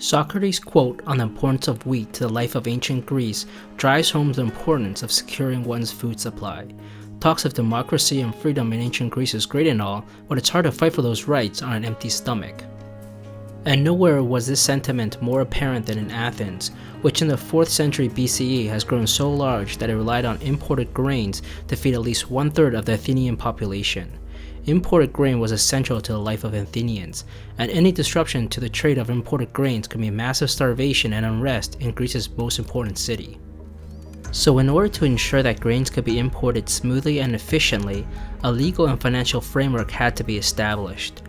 Socrates' quote on the importance of wheat to the life of ancient Greece drives home the importance of securing one's food supply. Talks of democracy and freedom in ancient Greece is great and all, but it's hard to fight for those rights on an empty stomach. And nowhere was this sentiment more apparent than in Athens, which in the 4th century BCE has grown so large that it relied on imported grains to feed at least 1/3 of the Athenian population. Imported grain was essential to the life of Athenians, and any disruption to the trade of imported grains could mean massive starvation and unrest in Greece's most important city. So in order to ensure that grains could be imported smoothly and efficiently, a legal and financial framework had to be established.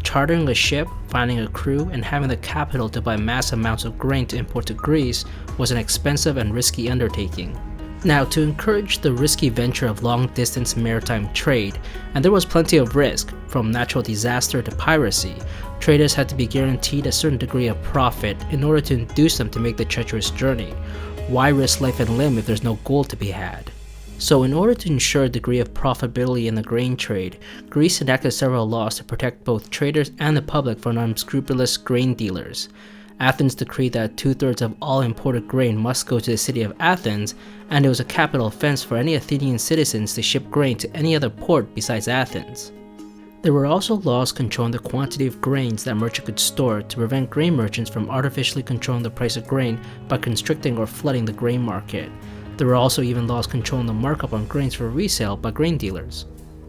Chartering a ship, finding a crew, and having the capital to buy mass amounts of grain to import to Greece was an expensive and risky undertaking. Now, to encourage the risky venture of long-distance maritime trade, and there was plenty of risk, from natural disaster to piracy, traders had to be guaranteed a certain degree of profit in order to induce them to make the treacherous journey. Why risk life and limb if there's no gold to be had? So in order to ensure a degree of profitability in the grain trade, Greece enacted several laws to protect both traders and the public from unscrupulous grain dealers. Athens decreed that 2/3 of all imported grain must go to the city of Athens, and it was a capital offense for any Athenian citizens to ship grain to any other port besides Athens. There were also laws controlling the quantity of grains that merchants could store to prevent grain merchants from artificially controlling the price of grain by constricting or flooding the grain market. There were also even laws controlling the markup on grains for resale by grain dealers.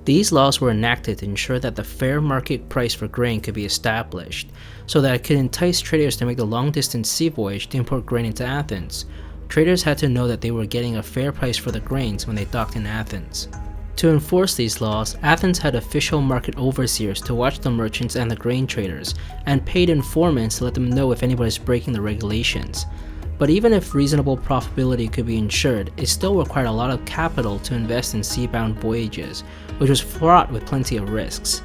These laws were enacted to ensure that the fair market price for grain could be established, so that it could entice traders to make the long-distance sea voyage to import grain into Athens. Traders had to know that they were getting a fair price for the grains when they docked in Athens. To enforce these laws, Athens had official market overseers to watch the merchants and the grain traders, and paid informants to let them know if anybody is breaking the regulations. But even if reasonable profitability could be ensured, it still required a lot of capital to invest in sea-bound voyages, which was fraught with plenty of risks.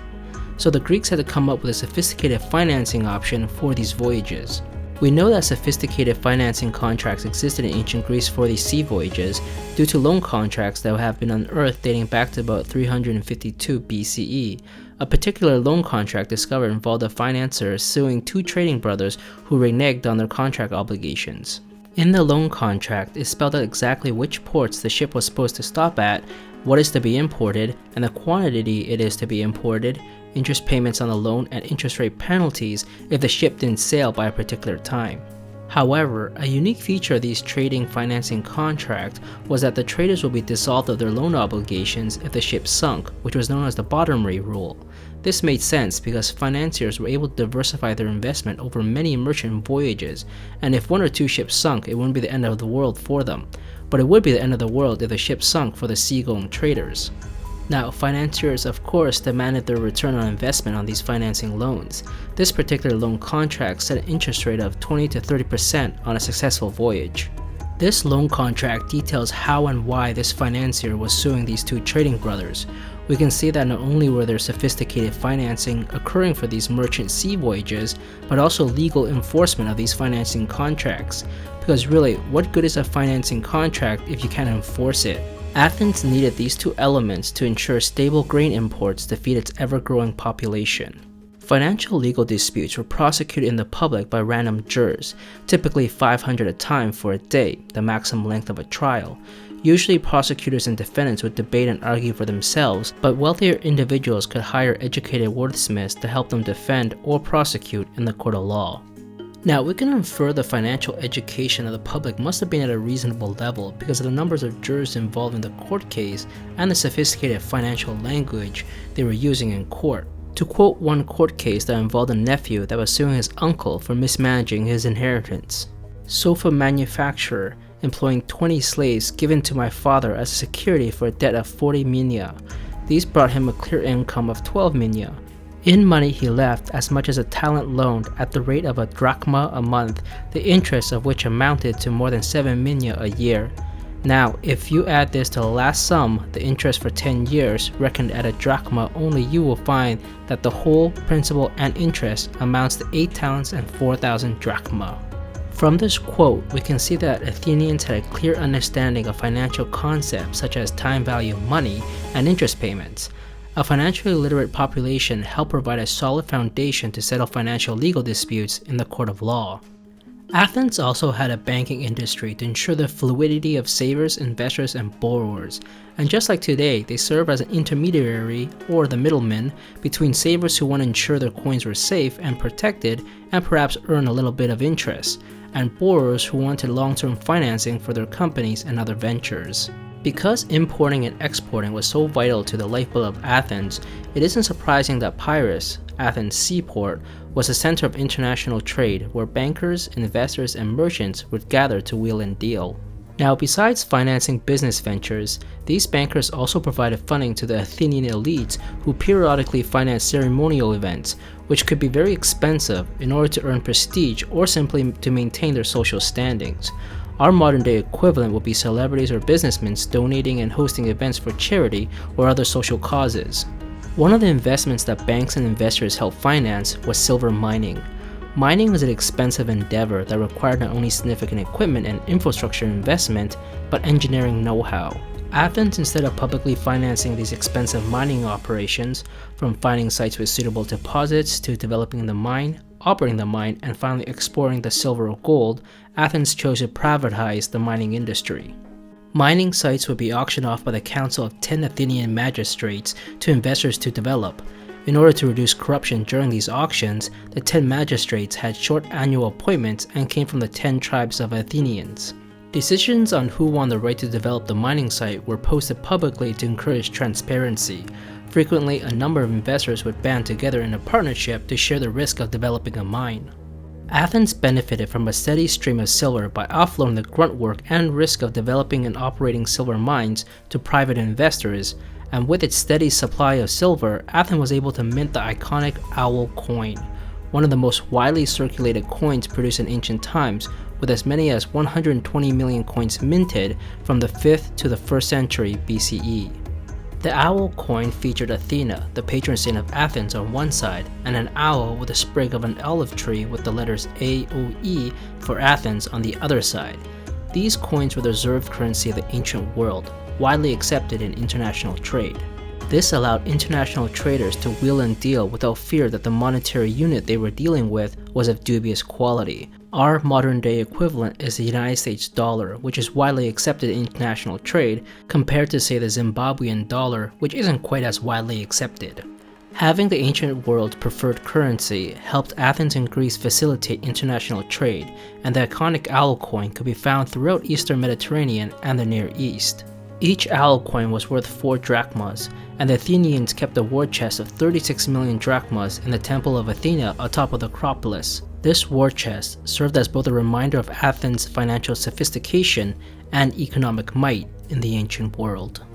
So the Greeks had to come up with a sophisticated financing option for these voyages. We know that sophisticated financing contracts existed in ancient Greece for these sea voyages due to loan contracts that have been unearthed dating back to about 352 BCE. A particular loan contract discovered involved a financier suing 2 trading brothers who reneged on their contract obligations. In the loan contract, it spelled out exactly which ports the ship was supposed to stop at, what is to be imported, and the quantity it is to be imported, interest payments on the loan, and interest rate penalties if the ship didn't sail by a particular time. However, a unique feature of these trading financing contracts was that the traders would be dissolved of their loan obligations if the ship sunk, which was known as the bottomry rule. This made sense because financiers were able to diversify their investment over many merchant voyages, and if 1 or 2 ships sunk, it wouldn't be the end of the world for them. But it would be the end of the world if the ship sunk for the seagoing traders. Now, financiers of course demanded their return on investment on these financing loans. This particular loan contract set an interest rate of 20 to 30% on a successful voyage. This loan contract details how and why this financier was suing these 2 trading brothers. We can see that not only were there sophisticated financing occurring for these merchant sea voyages, but also legal enforcement of these financing contracts. Because really, what good is a financing contract if you can't enforce it? Athens needed these 2 elements to ensure stable grain imports to feed its ever-growing population. Financial legal disputes were prosecuted in the public by random jurors, typically 500 at a time for a day, the maximum length of a trial. Usually prosecutors and defendants would debate and argue for themselves, but wealthier individuals could hire educated wordsmiths to help them defend or prosecute in the court of law. Now, we can infer the financial education of the public must have been at a reasonable level because of the numbers of jurors involved in the court case and the sophisticated financial language they were using in court. To quote one court case that involved a nephew that was suing his uncle for mismanaging his inheritance. Sofa manufacturer employing 20 slaves given to my father as security for a debt of 40 minia. These brought him a clear income of 12 minia. In money he left as much as a talent loaned at the rate of a drachma a month, the interest of which amounted to more than 7 minia a year. Now, if you add this to the last sum, the interest for 10 years, reckoned at a drachma only, you will find that the whole principal and interest amounts to 8 talents and 4,000 drachma. From this quote, we can see that Athenians had a clear understanding of financial concepts such as time value money and interest payments. A financially literate population helped provide a solid foundation to settle financial legal disputes in the court of law. Athens also had a banking industry to ensure the fluidity of savers, investors, and borrowers, and just like today, they serve as an intermediary or the middleman between savers who want to ensure their coins were safe and protected and perhaps earn a little bit of interest, and borrowers who wanted long-term financing for their companies and other ventures. Because importing and exporting was so vital to the lifeblood of Athens, it isn't surprising that Piraeus, Athens' seaport, was a center of international trade where bankers, investors, and merchants would gather to wheel and deal. Now, besides financing business ventures, these bankers also provided funding to the Athenian elites who periodically financed ceremonial events, which could be very expensive in order to earn prestige or simply to maintain their social standings. Our modern-day equivalent would be celebrities or businessmen donating and hosting events for charity or other social causes. One of the investments that banks and investors helped finance was silver mining. Mining was an expensive endeavor that required not only significant equipment and infrastructure investment, but engineering know-how. Athens, instead of publicly financing these expensive mining operations, from finding sites with suitable deposits to developing the mine, operating the mine, and finally exploring the silver or gold, Athens chose to privatize the mining industry. Mining sites would be auctioned off by the council of 10 Athenian magistrates to investors to develop. In order to reduce corruption during these auctions, the 10 magistrates had short annual appointments and came from the 10 tribes of Athenians. Decisions on who won the right to develop the mining site were posted publicly to encourage transparency. Frequently, a number of investors would band together in a partnership to share the risk of developing a mine. Athens benefited from a steady stream of silver by offloading the grunt work and risk of developing and operating silver mines to private investors, and with its steady supply of silver, Athens was able to mint the iconic owl coin, one of the most widely circulated coins produced in ancient times, with as many as 120 million coins minted from the 5th to the 1st century BCE. The owl coin featured Athena, the patron saint of Athens, on one side, and an owl with a sprig of an olive tree with the letters AOE for Athens on the other side. These coins were the reserve currency of the ancient world, widely accepted in international trade. This allowed international traders to wheel and deal without fear that the monetary unit they were dealing with was of dubious quality. Our modern-day equivalent is the United States dollar, which is widely accepted in international trade, compared to, say, the Zimbabwean dollar, which isn't quite as widely accepted. Having the ancient world's preferred currency helped Athens and Greece facilitate international trade, and the iconic owl coin could be found throughout Eastern Mediterranean and the Near East. Each owl coin was worth 4 drachmas, and the Athenians kept a war chest of 36 million drachmas in the Temple of Athena atop of the Acropolis. This war chest served as both a reminder of Athens' financial sophistication and economic might in the ancient world.